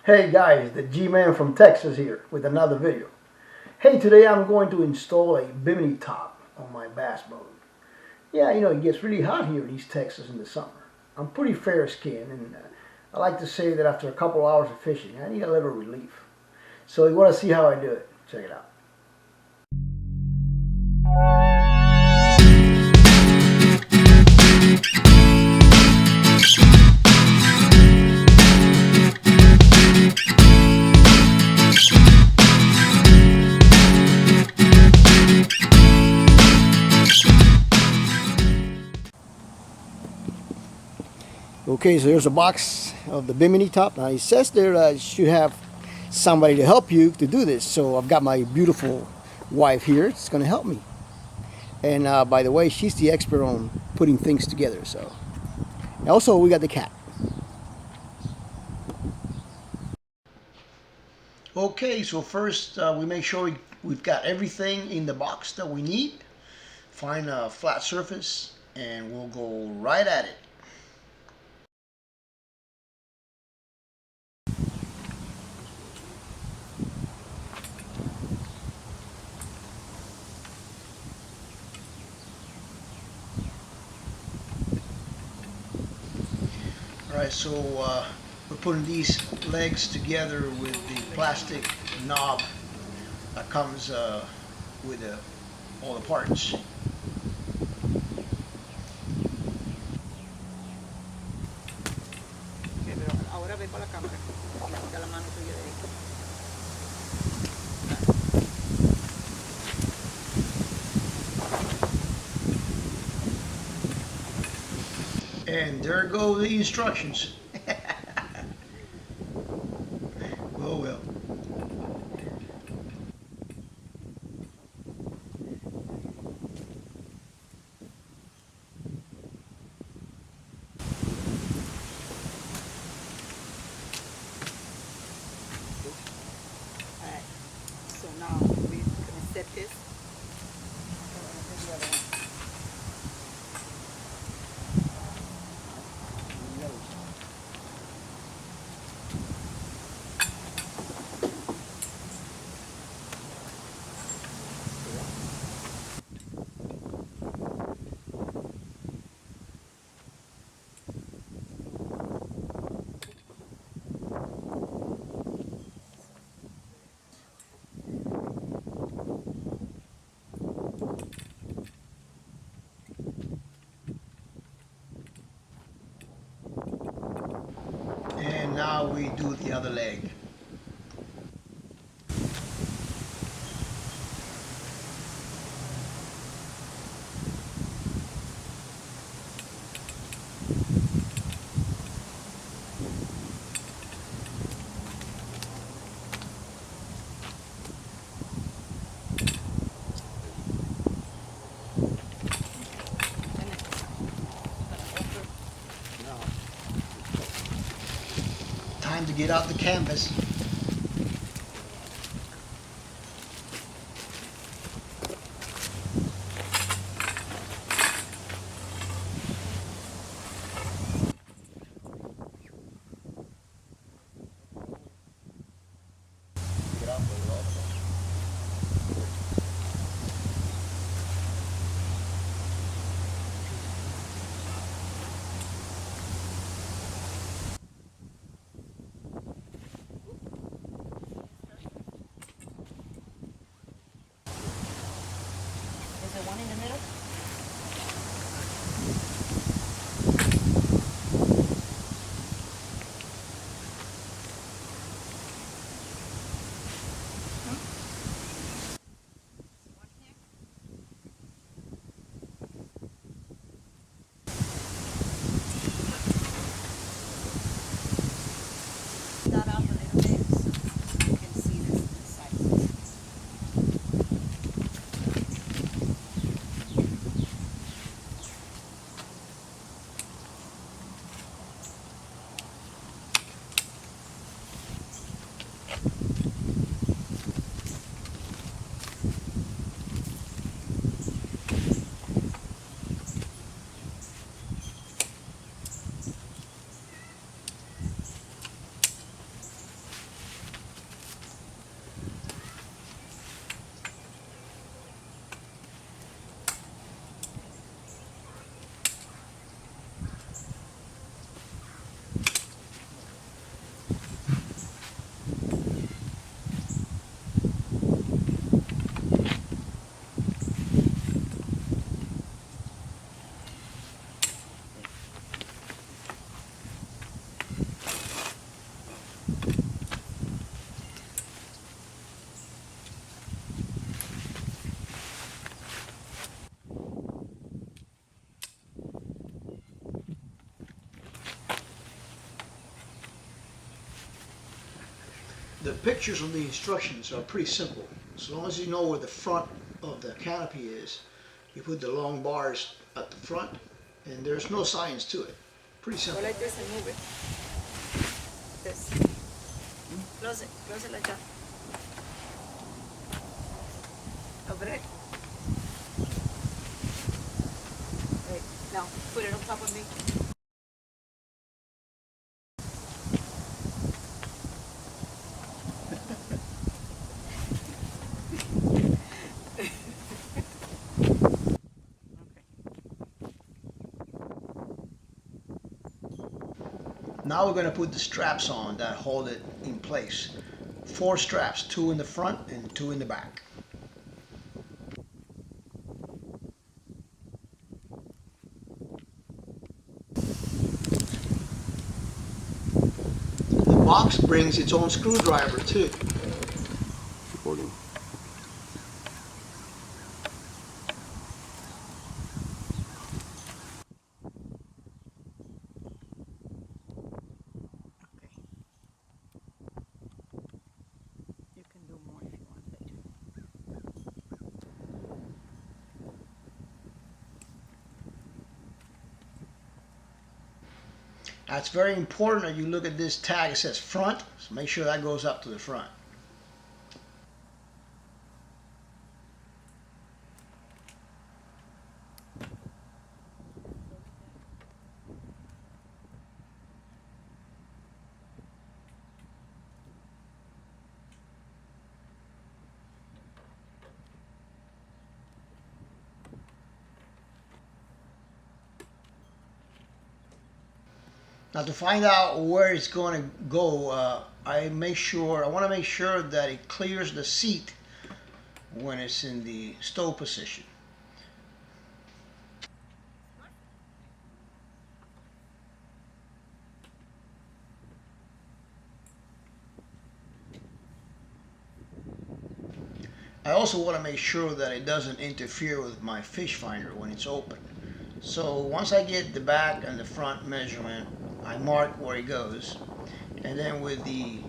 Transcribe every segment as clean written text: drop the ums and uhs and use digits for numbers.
Hey guys, the G-Man from Texas here with another video. Hey, today I'm going to install a Bimini top on my bass boat. Yeah, you know, it gets really hot here in East Texas in the summer. I'm pretty fair-skinned, and I like to say that after a couple hours of fishing, I need a little relief. So you want to see how I do it? Check it out. Okay, so here's a box of the Bimini top. Now it says there you should have somebody to help you to do this. So I've got my beautiful wife here. It's going to help me. And by the way, she's the expert on putting things together. So also we got the cat. Okay, so first we make sure we've got everything in the box that we need. Find a flat surface and we'll go right at it. Alright, so we're putting these legs together with the plastic knob that comes with all the parts. And there go the instructions. Oh well. Alright, so now we're going to set this. And now we do the other leg. Time to get out the canvas. Is there one in the middle? Start off a little bit so you can see this side. The pictures of the instructions are pretty simple. As long as you know where the front of the canopy is, you put the long bars at the front, and there's no science to it. Pretty simple. Go like this and move it. This. Close it like that. Over it. Wait, now put it on top of me. Now we're going to put the straps on that hold it in place. 4 straps, 2 in the front and 2 in the back. The box brings its own screwdriver too. Recording. You can do more if you want later. Now it's very important that you look at this tag. It says front, so make sure that goes up to the front. Now to find out where it's going to go, I want to make sure that it clears the seat when it's in the stow position. I also want to make sure that it doesn't interfere with my fish finder when it's open. So once I get the back and the front measurement, I mark where it goes, and then with the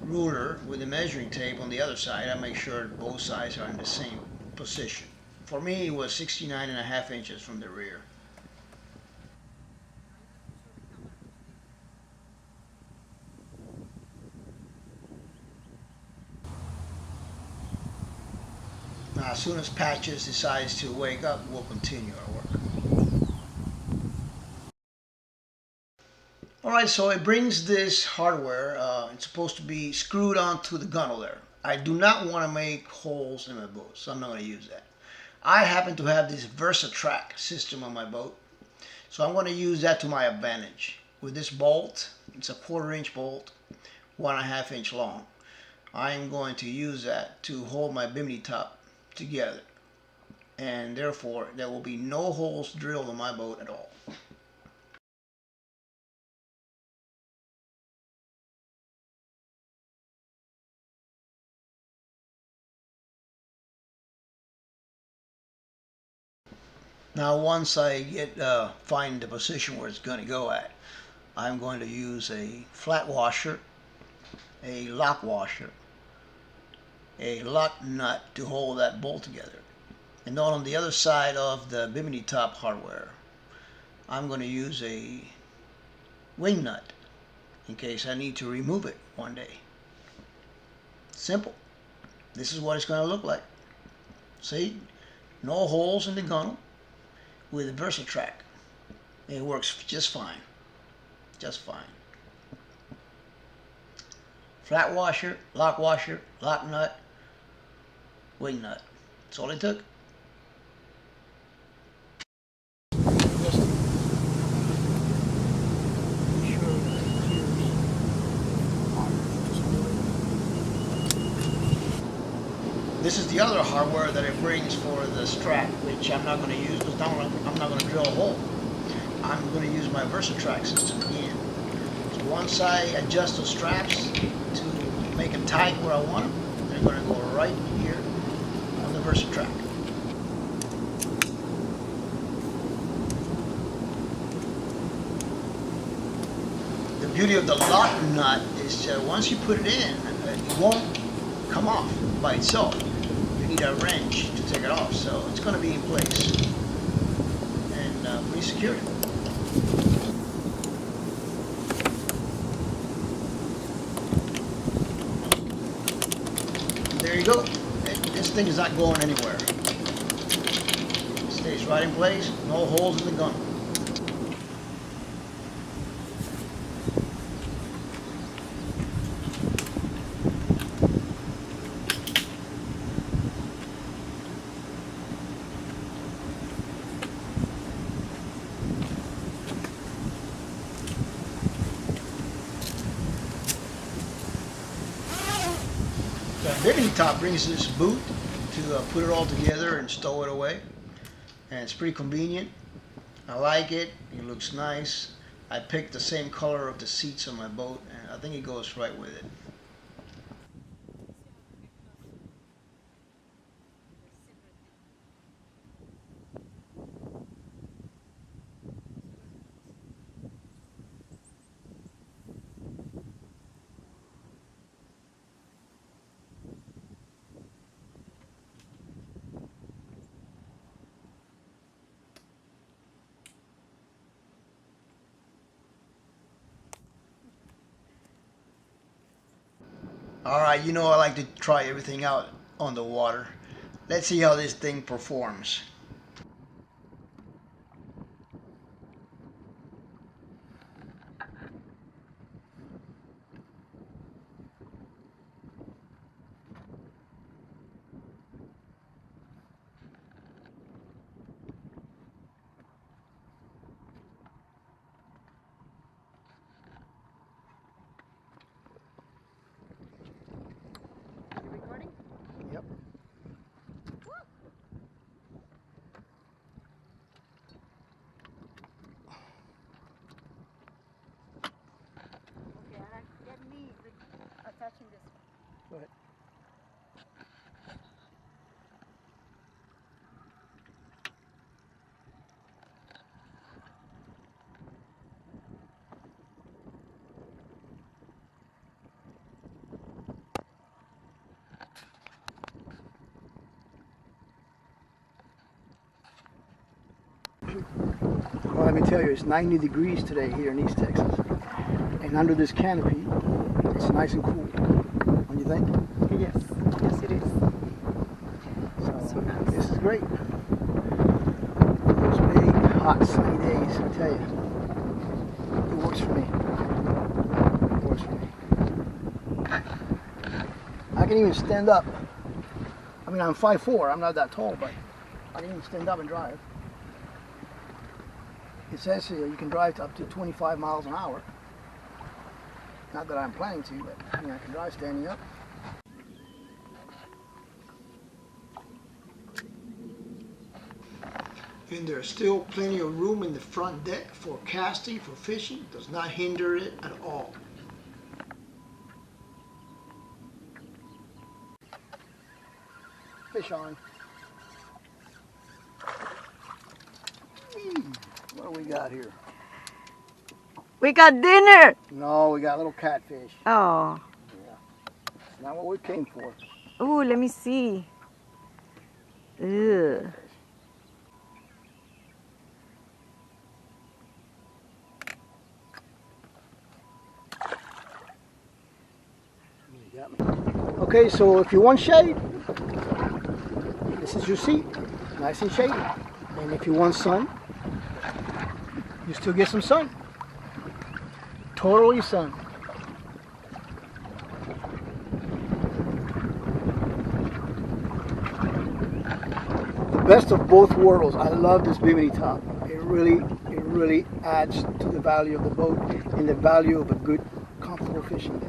ruler, with the measuring tape on the other side, I make sure both sides are in the same position. For me, it was 69.5 inches from the rear. Now, as soon as Patches decides to wake up, we'll continue our work. Alright, so it brings this hardware, it's supposed to be screwed onto the gunnel there. I do not want to make holes in my boat, so I'm not going to use that. I happen to have this VersaTrack system on my boat, so I'm going to use that to my advantage. With this bolt, it's a 1/4 inch bolt, 1.5 inch long. I'm going to use that to hold my Bimini top together, and therefore there will be no holes drilled on my boat at all. Now once I find the position where it's going to go at, I'm going to use a flat washer, a lock washer, a lock nut to hold that bolt together. And then on the other side of the Bimini top hardware, I'm going to use a wing nut in case I need to remove it one day. Simple. This is what it's going to look like. See? No holes in the gunnel with the VersaTrack. It works just fine. Just fine. Flat washer, lock nut, wing nut. That's all it took. This is the other hardware that it brings for the strap, which I'm not going to use because I'm not going to drill a hole. I'm going to use my VersaTrack system again. So once I adjust the straps to make them tight where I want them, they're going to go right here on the VersaTrack. The beauty of the lock nut is is once you put it in, it won't come off by itself. You need a wrench to take it off, so it's going to be in place and pretty secure. There you go. This thing is not going anywhere. It stays right in place, no holes in the gun. The Bimini top brings this boot to put it all together and stow it away, and it's pretty convenient. I like it. It looks nice. I picked the same color of the seats on my boat, and I think it goes right with it. Alright, you know I like to try everything out on the water. Let's see how this thing performs. Yep. Okay, get me attaching this. Go ahead. Well, let me tell you, it's 90 degrees today here in East Texas. And under this canopy, it's nice and cool. Don't you think? Yes, yes it is. So nice. this is great. Those big, hot, sunny days, I tell you. It works for me. It works for me. I can even stand up. I mean, I'm 5'4", I'm not that tall, but I can even stand up and drive. It says here you can drive to up to 25 miles an hour. Not that I'm planning to, but I mean, I can drive standing up. And there's still plenty of room in the front deck for casting, for fishing. Does not hinder it at all. Fish on. What do we got here? We got dinner! No, we got little catfish. Oh. Yeah. It's not what we came for. Ooh, let me see. Ugh. You got me. Okay, so if you want shade, this is your seat. Nice and shady. And if you want sun, you still get some sun. Totally sun. The best of both worlds. I love this Bimini top. It really adds to the value of the boat and the value of a good, comfortable fishing day.